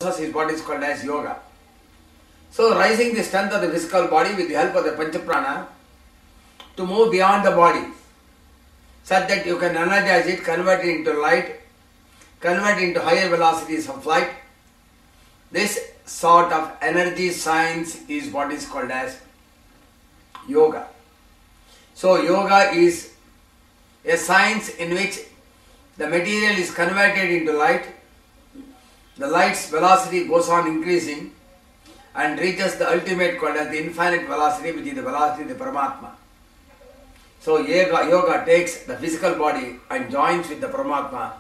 is what is called as yoga. So rising the strength of the physical body with the help of the Panchaprana to move beyond the body such that you can energize it, convert it into light, convert it into higher velocities of flight. This sort of energy science is what is called as yoga. So yoga is a science in which the material is converted into light, the light's velocity goes on increasing and reaches the ultimate called as the infinite velocity, which is the velocity of the Paramatma. So yoga takes the physical body and joins with the Paramatma.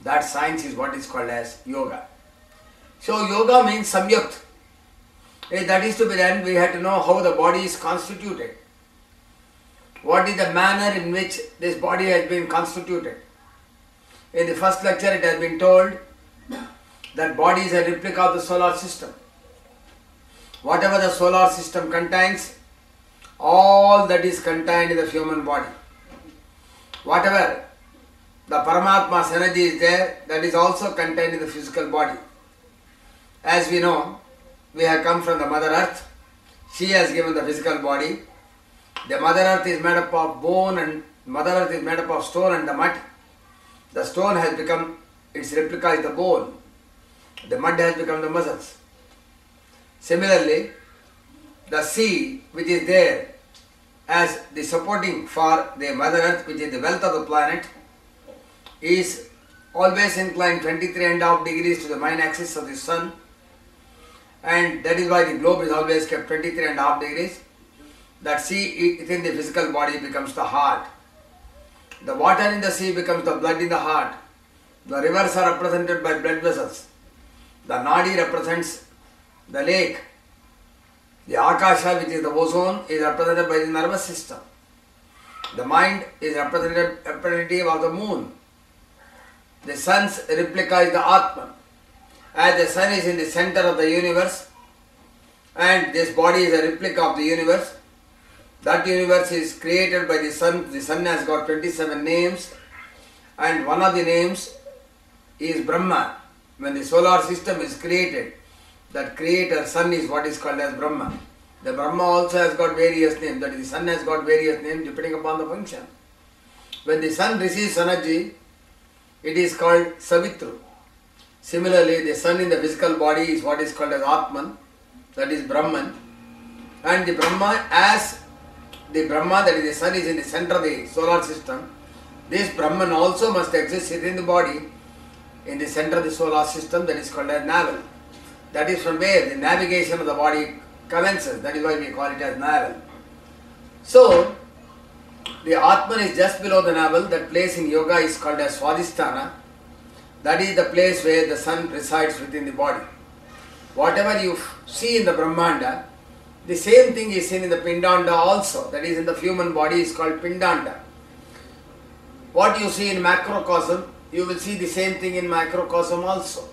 That science is what is called as yoga. So yoga means samyukt. If that is to be done, we have to know how the body is constituted. What is the manner in which this body has been constituted. In the first lecture it has been told that body is a replica of the solar system. Whatever the solar system contains, all that is contained in the human body. Whatever the Paramatma's energy is there, that is also contained in the physical body. As we know, we have come from the Mother Earth. She has given the physical body. The Mother Earth is made up of bone and Mother Earth is made up of stone and the mud. The stone has become, its replica is the bone. The mud has become the muscles. Similarly, the sea which is there as the supporting for the Mother Earth, which is the wealth of the planet, is always inclined 23.5 degrees to the main axis of the sun, and that is why the globe is always kept 23.5 degrees. That sea within the physical body becomes the heart. The water in the sea becomes the blood in the heart. The rivers are represented by blood vessels. The nadi represents the lake. The akasha, which is the ozone, is represented by the nervous system. The mind is representative of the moon. The sun's replica is the Atman. As the sun is in the center of the universe and this body is a replica of the universe, that universe is created by the sun. The sun has got 27 names and one of the names is Brahma. When the solar system is created, that creator sun is what is called as Brahma. The Brahma also has got various names, that is the sun has got various names depending upon the function. When the sun receives energy, it is called Savitru. Similarly, the sun in the physical body is what is called as Atman, that is Brahman. And the Brahma, as the Brahma, that is the sun, is in the center of the solar system, this Brahman also must exist within the body in the center of the solar system, that is called as navel. That is from where the navigation of the body commences. That is why we call it as navel. So, the Atman is just below the navel. That place in yoga is called as Swadhisthana. That is the place where the sun resides within the body. Whatever you see in the Brahmanda, the same thing is seen in the Pindanda also. That is in the human body is called Pindanda. What you see in macrocosm, you will see the same thing in microcosm also.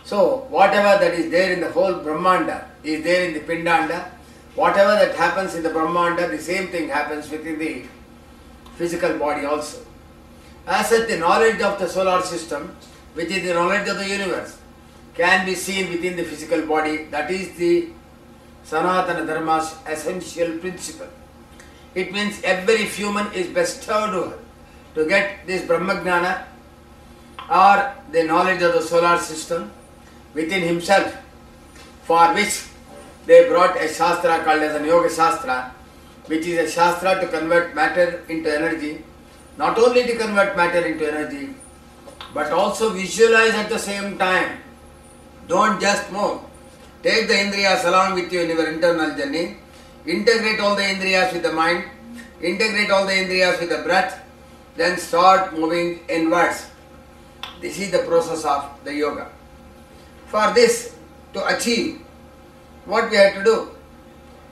So, whatever that is there in the whole Brahmanda is there in the Pindanda. Whatever that happens in the Brahmanda, the same thing happens within the physical body also. As such, the knowledge of the solar system, which is the knowledge of the universe, can be seen within the physical body. That is the Sanatana Dharma's essential principle. It means every human is bestowed to get this Brahmagnana or the knowledge of the solar system within himself, for which they brought a Shastra called as an Yoga Shastra, which is a Shastra to convert matter into energy. Not only to convert matter into energy, but also visualize at the same time. Don't just move. Take the Indriyas along with you in your internal journey. Integrate all the Indriyas with the mind. Integrate all the Indriyas with the breath. Then start moving inwards. This is the process of the yoga. For this, to achieve, what we have to do?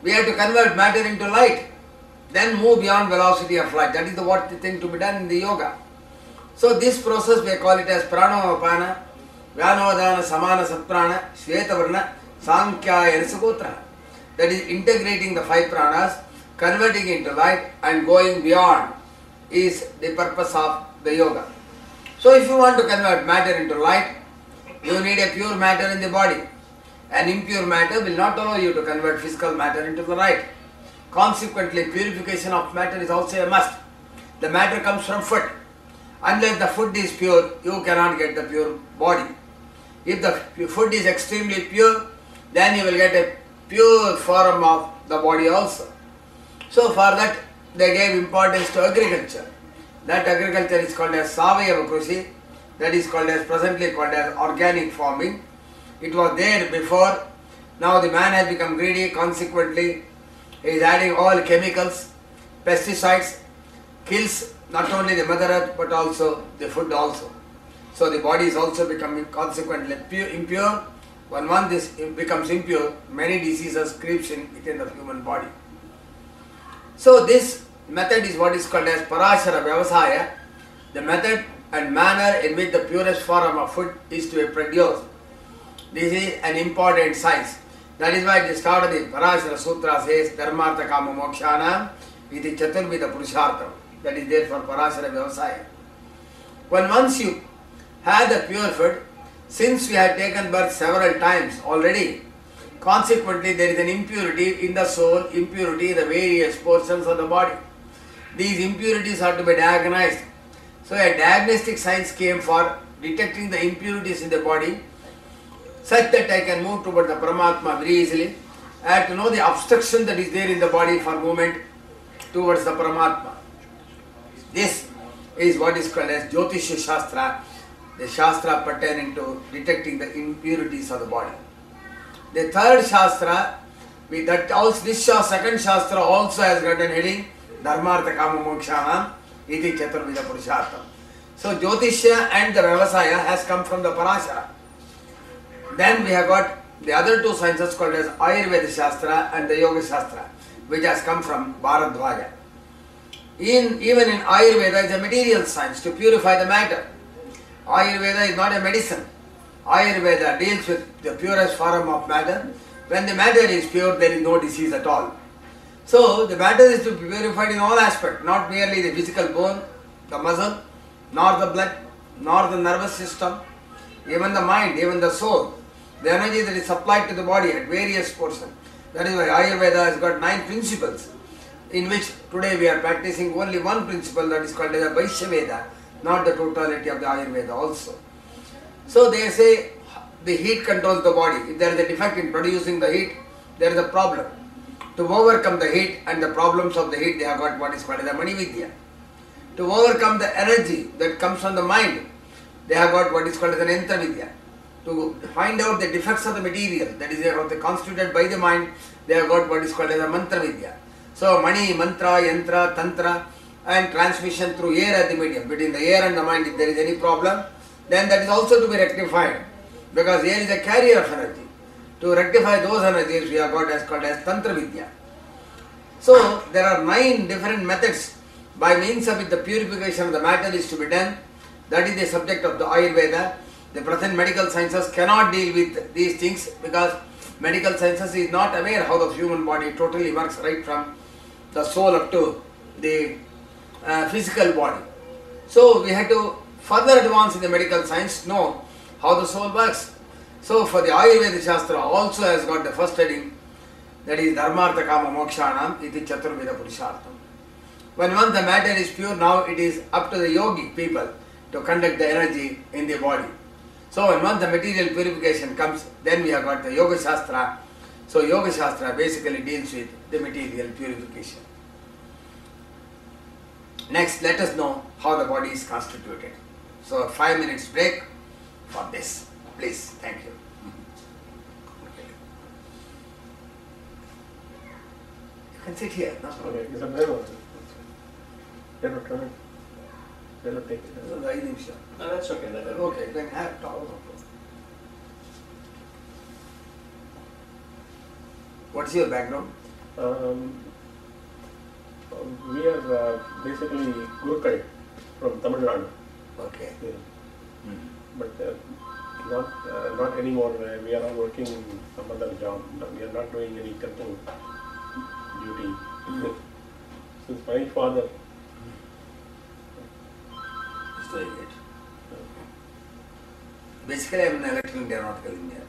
We have to convert matter into light. Then move beyond velocity of light. That is the thing to be done in the yoga. So this process we call it as Pranamapana, Vyanodana, Samana, Satprana, Shvetavarna, Sankhya, Yanasagotra. That is integrating the 5 pranas, converting into light and going beyond is the purpose of the yoga. So if you want to convert matter into light, You need a pure matter in the body. An impure matter will not allow you to convert physical matter into the right. Consequently, purification of matter is also a must. The matter comes from food. Unless the food is pure, you cannot get the pure body. If the food is extremely pure, then you will get a pure form of the body also. So for that, they gave importance to agriculture. That agriculture is called as Savayava Krishi. That is called as, presently called as organic farming. It was there before. Now the man has become greedy. Consequently, he is adding all chemicals, pesticides, kills not only the mother earth but also the food also. So the body is also becoming consequently impure. Once this becomes impure, many diseases creeps in within the human body. So this method is what is called as Parashara Vyavasaya. The method and manner in which the purest form of food is to be produced. This is an important science. That is why at the start of the Parashara Sutra says Dharmartha Kama Mokshanam iti Chaturvida Purushartham. That is there for Parashara Vyavasaya. When once you have the pure food, since we have taken birth several times already, consequently there is an impurity in the soul, impurity in the various portions of the body. These impurities are to be diagnosed. So a diagnostic science came for detecting the impurities in the body, such that I can move toward the Paramatma very easily. I have to know the obstruction that is there in the body for movement towards the Paramatma. This is what is called as Jyotisha Shastra, the Shastra pertaining to detecting the impurities of the body. The third Shastra, this second Shastra also has got an heading, Dharmartha Kama Mokshanam iti Chaturvida Purushartham. So Jyotisha and the Vyavasaya has come from the Parashara. Then we have got the other two sciences called as Ayurveda Shastra and the Yoga Shastra, which has come from Bharadwaja. Even in Ayurveda, it is a material science to purify the matter. Ayurveda is not a medicine. Ayurveda deals with the purest form of matter. When the matter is pure, there is no disease at all. So the matter is to be purified in all aspects, not merely the physical bone, the muscle, nor the blood, nor the nervous system, even the mind, even the soul. The energy that is supplied to the body at various portions. That is why Ayurveda has got 9 principles, in which today we are practicing only one principle, that is called as the Vaishyaveda, not the totality of the Ayurveda also. So they say the heat controls the body. If there is a defect in producing the heat, there is a problem. To overcome the heat and the problems of the heat, they have got what is called as the Mani Vidya. To overcome the energy that comes from the mind, they have got what is called as an Yantra Vidya. To find out the defects of the material, that is constituted by the mind, they have got what is called as a Mantra Vidya. So Mani, Mantra, Yantra, Tantra and transmission through air as the medium. Between the air and the mind, if there is any problem, then that is also to be rectified, because air is a carrier of energy. To rectify those energies, we have got as called as Tantra Vidya. So there are 9 different methods by means of which the purification of the matter is to be done. That is the subject of the Ayurveda. The present medical sciences cannot deal with these things, because medical sciences is not aware how the human body totally works, right from the soul up to the physical body. So we have to further advance in the medical science, know how the soul works. So for the Ayurveda Shastra also has got the first heading, that is Dharmartha Kama Mokshanam iti Chaturvida Purushartham. When once the matter is pure, now it is up to the yogi people to conduct the energy in the body. So when once the material purification comes, then we have got the Yoga Shastra. So Yoga Shastra basically deals with the material purification. Next, let us know how the body is constituted. So a 5 minutes break for this. Please, thank you. You can sit here. No? Okay, is that better? Better turn. Better take it. No, that's okay. Okay, then have talk. What's your background? We are basically Gurukul from Tamil Nadu. Okay. Yeah. But not anymore. We are all working in some other job. We are not doing any temple duty. Since my father. It's very good. Basically, I am an electrical and aeronautical engineer.